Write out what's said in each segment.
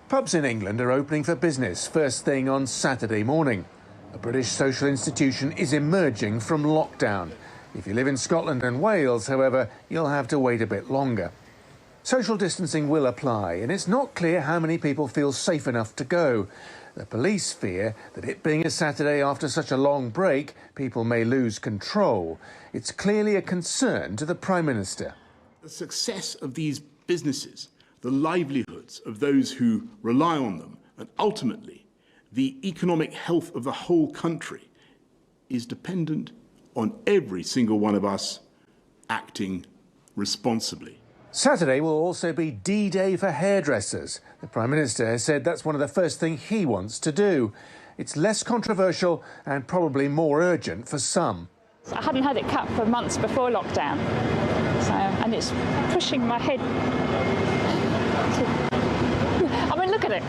Pubs in England are opening for business first thing on Saturday morning. A British social institution is emerging from lockdown. If you live in Scotland and Wales, however, you'll have to wait a bit longer. Social distancing will apply, and it's not clear how many people feel safe enough to go. The police fear that it being a Saturday after such a long break, people may lose control. It's clearly a concern to the Prime Minister. The success of these businesses, the livelihoods of those who rely on them, and ultimately the economic health of the whole country is dependent on every single one of us acting responsibly. Saturday will also be D-Day for hairdressers. The Prime Minister has said that's one of the first things he wants to do. It's less controversial and probably more urgent for some. I hadn't had it cut for months before lockdown, and it's pushing my head. I mean, look at it.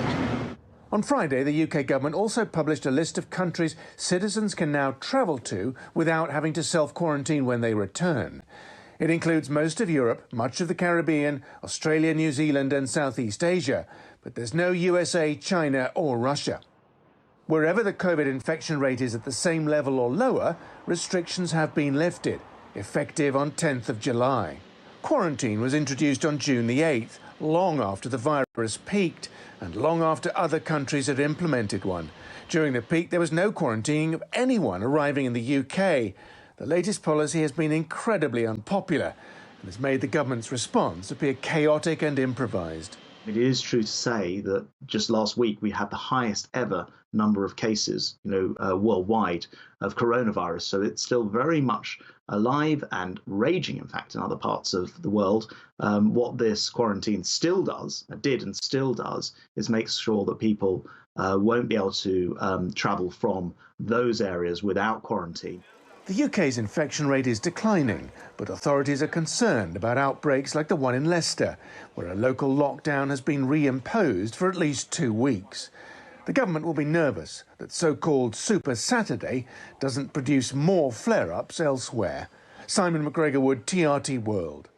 On Friday, the UK government also published a list of countries citizens can now travel to without having to self-quarantine when they return. It includes most of Europe, much of the Caribbean, Australia, New Zealand and Southeast Asia, but there's no USA, China or Russia. Wherever the COVID infection rate is at the same level or lower, restrictions have been lifted, effective on 10th of July. Quarantine was introduced on June the 8th, long after the virus peaked and long after other countries had implemented one. During the peak, there was no quarantining of anyone arriving in the UK. The latest policy has been incredibly unpopular and has made the government's response appear chaotic and improvised. It is true to say that just last week we had the highest ever number of cases, worldwide of coronavirus. So it's still very much alive and raging, in fact, in other parts of the world. What this quarantine still does, did and still does, is make sure that people won't be able to travel from those areas without quarantine. The UK's infection rate is declining, but authorities are concerned about outbreaks like the one in Leicester, where a local lockdown has been reimposed for at least 2 weeks. The government will be nervous that so-called Super Saturday doesn't produce more flare-ups elsewhere. Simon McGregor Wood, TRT World.